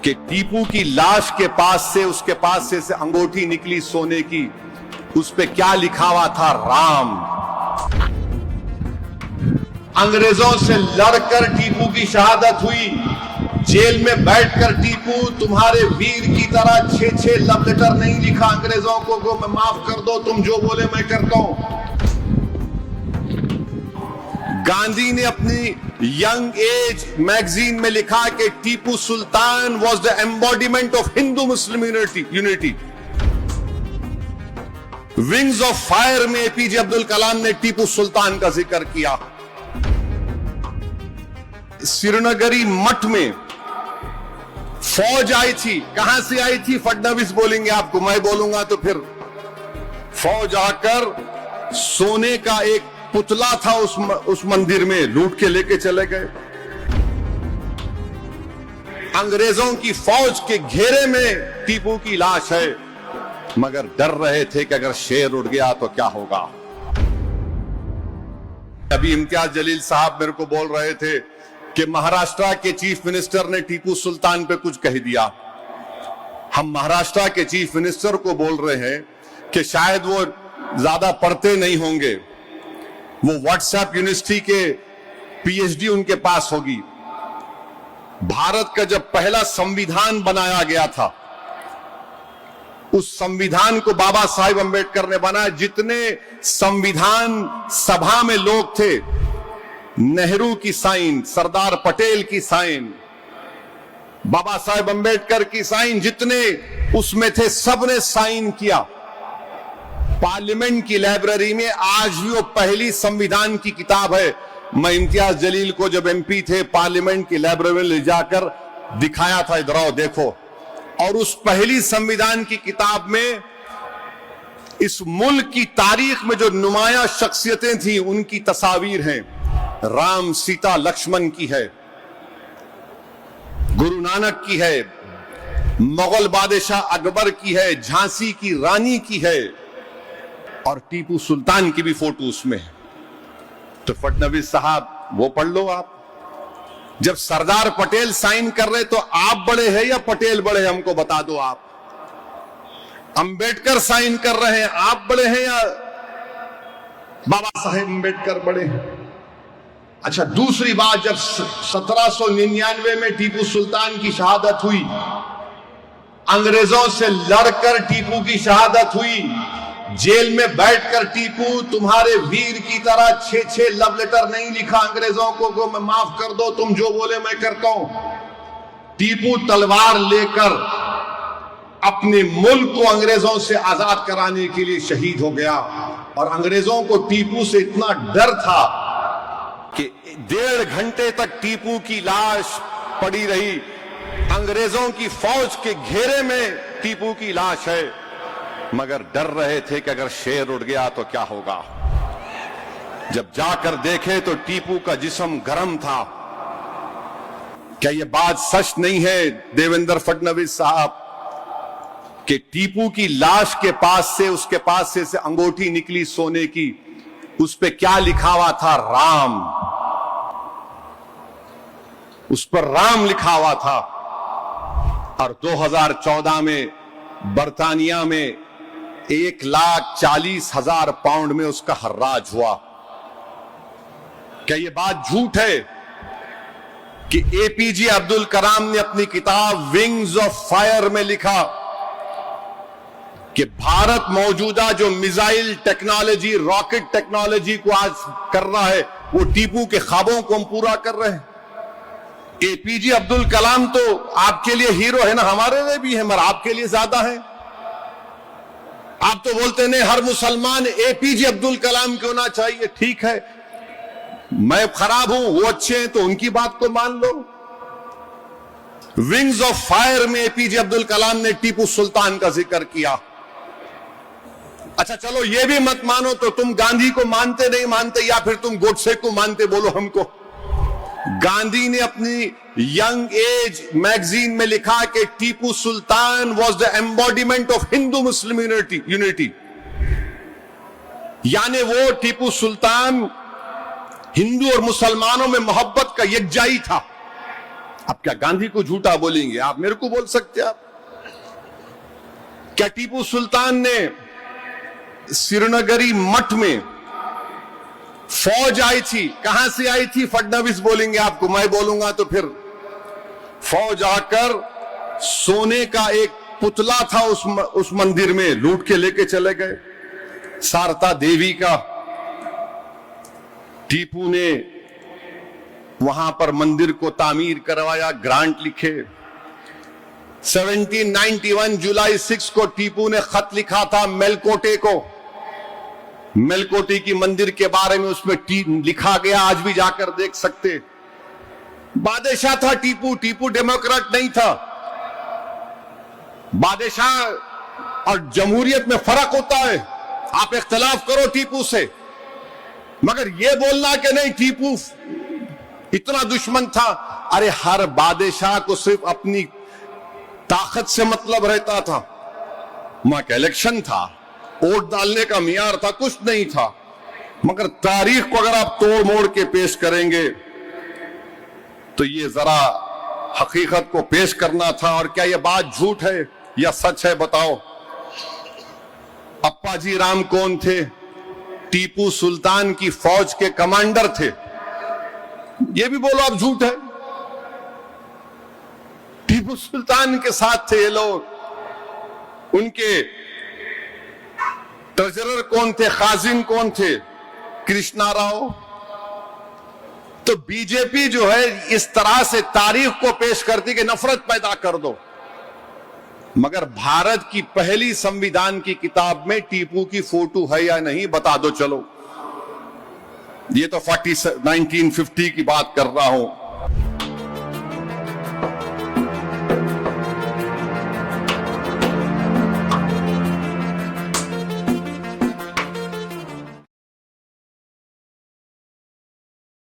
कि टीपू की लाश के पास से, उसके पास से अंगूठी निकली सोने की, उस पे क्या लिखा हुआ था? राम। अंग्रेजों से लड़कर टीपू की शहादत हुई। जेल में बैठकर टीपू तुम्हारे वीर की तरह 6-6 लव लेटर नहीं लिखा अंग्रेजों को मैं माफ कर दो, तुम जो बोले मैं करता हूं। गांधी ने अपनी यंग एज मैगजीन में लिखा कि Tipu Sultan was the embodiment of Hindu Muslim unity. Wings of fire में एपीजे अब्दुल कलाम ने टीपू सुल्तान का जिक्र किया। श्रीनगरी मठ में फौज आई थी। कहां से आई थी? फडणवीस बोलेंगे आपको, मैं बोलूंगा तो फिर। फौज आकर सोने का एक पुतला था उस मंदिर में, लूट के लेके चले गए। अंग्रेजों की फौज के घेरे में टीपू की लाश है, मगर डर रहे थे कि अगर शेर उड़ गया तो क्या होगा। अभी इम्तियाज जलील साहब मेरे को बोल रहे थे कि महाराष्ट्र के चीफ मिनिस्टर ने टीपू सुल्तान पे कुछ कह दिया। हम महाराष्ट्र के चीफ मिनिस्टर को बोल रहे हैं कि शायद वो ज्यादा पढ़ते नहीं होंगे, वो व्हाट्सएप यूनिवर्सिटी के पीएचडी उनके पास होगी। भारत का जब पहला संविधान बनाया गया था, उस संविधान को बाबा साहेब अंबेडकर ने बनाया। जितने संविधान सभा में लोग थे, नेहरू की साइन, सरदार पटेल की साइन, बाबा साहेब अंबेडकर की साइन, जितने उसमें थे सबने साइन किया। पार्लियामेंट की लाइब्रेरी में आज भी वो पहली संविधान की किताब है। मैं इम्तियाज जलील को जब एमपी थे, पार्लियामेंट की लाइब्रेरी में ले जाकर दिखाया था, इधर आओ देखो। और उस पहली संविधान की किताब में इस मुल्क की तारीख में जो नुमाया शख्सियतें थी उनकी तस्वीर हैं। राम, सीता, लक्ष्मण की है, गुरु नानक की है, मुगल बादशाह अकबर की है, झांसी की रानी की है, और टीपू सुल्तान की भी फोटो उसमें है। तो फडणवीस साहब वो पढ़ लो आप। जब सरदार पटेल साइन कर रहे तो आप बड़े हैं या पटेल बड़े हैं, हमको बता दो आप। अंबेडकर साइन कर रहे हैं, आप बड़े हैं या बाबा साहेब अंबेडकर बड़े हैं? अच्छा, दूसरी बात, जब 1799 में टीपू सुल्तान की शहादत हुई, अंग्रेजों से लड़कर टीपू की शहादत हुई। जेल में बैठकर टीपू तुम्हारे वीर की तरह 6-6 लव लेटर नहीं लिखा अंग्रेजों को मैं माफ कर दो, तुम जो बोले मैं करता हूं। टीपू तलवार लेकर अपने मुल्क को अंग्रेजों से आजाद कराने के लिए शहीद हो गया। और अंग्रेजों को टीपू से इतना डर था कि 1.5 घंटे तक टीपू की लाश पड़ी रही। अंग्रेजों की फौज के घेरे में टीपू की लाश है, मगर डर रहे थे कि अगर शेर उड़ गया तो क्या होगा। जब जाकर देखे तो टीपू का जिस्म गर्म था। क्या यह बात सच नहीं है देवेंद्र फडणवीस साहब कि टीपू की लाश के पास से, उसके पास से अंगूठी निकली सोने की, उस पे क्या लिखा हुआ था? राम। उस पर राम लिखा हुआ था। और 2014 में बर्तानिया में 1,40,000 पाउंड में उसका हर्राज हुआ। क्या यह बात झूठ है कि एपीजे अब्दुल कलाम ने अपनी किताब विंग्स ऑफ फायर में लिखा कि भारत मौजूदा जो मिसाइल टेक्नोलॉजी, रॉकेट टेक्नोलॉजी को आज कर रहा है, वो टीपू के ख्वाबों को हम पूरा कर रहे हैं। एपीजे अब्दुल कलाम तो आपके लिए हीरो है ना, हमारे लिए भी है, मगर आपके लिए ज्यादा है। आप तो बोलते नहीं हर मुसलमान एपीजे अब्दुल कलाम क्यों ना चाहिए। ठीक है, मैं खराब हूं, वो अच्छे हैं, तो उनकी बात को मान लो। विंग्स ऑफ फायर में एपीजे अब्दुल कलाम ने टीपू सुल्तान का जिक्र किया। अच्छा चलो, ये भी मत मानो तो तुम गांधी को मानते नहीं मानते, या फिर तुम गोडसे को मानते, बोलो हमको। गांधी ने अपनी यंग एज मैगजीन में लिखा कि Tipu Sultan was the embodiment of Hindu Muslim unity. यानी वो टीपू सुल्तान हिंदू और मुसलमानों में मोहब्बत का यकजाई था। आप क्या गांधी को झूठा बोलेंगे? आप मेरे को बोल सकते हैं? आप क्या टीपू सुल्तान ने श्रीनगरी मठ में फौज आई थी? कहां से आई थी? फडणवीस बोलेंगे आपको, मैं बोलूंगा तो फिर फौज आकर सोने का एक पुतला था उस मंदिर में लूट के लेके चले गए, शारदा देवी का। टीपू ने वहां पर मंदिर को तामीर करवाया, ग्रांट लिखे। 1791 जुलाई 6 को टीपू ने खत लिखा था मेलकोटे को। मेलकोटे की मंदिर के बारे में उसमें लिखा गया, आज भी जाकर देख सकते। बादशाह था टीपू, टीपू डेमोक्रेट नहीं था। बादशाह और जमहूरियत में फर्क होता है। आप इख्तलाफ करो टीपू से, मगर यह बोलना कि नहीं टीपू इतना दुश्मन था। अरे हर बादशाह को सिर्फ अपनी ताकत से मतलब रहता था। वहां का इलेक्शन था, वोट डालने का मियार था, कुछ नहीं था। मगर तारीख को अगर आप तोड़ मोड़ के पेश करेंगे तो ये जरा हकीकत को पेश करना था। और क्या यह बात झूठ है या सच है? बताओ। अप्पाजी राम कौन थे? टीपू सुल्तान की फौज के कमांडर थे। ये भी बोलो आप झूठ है? टीपू सुल्तान के साथ थे ये लोग। उनके ट्रेजरर कौन थे? खाजिन कौन थे? कृष्णा राव। तो बीजेपी जो है इस तरह से तारीख को पेश करती कि नफरत पैदा कर दो। मगर भारत की पहली संविधान की किताब में टीपू की फोटो है या नहीं? बता दो। चलो, ये तो 1950 की बात कर रहा हूं।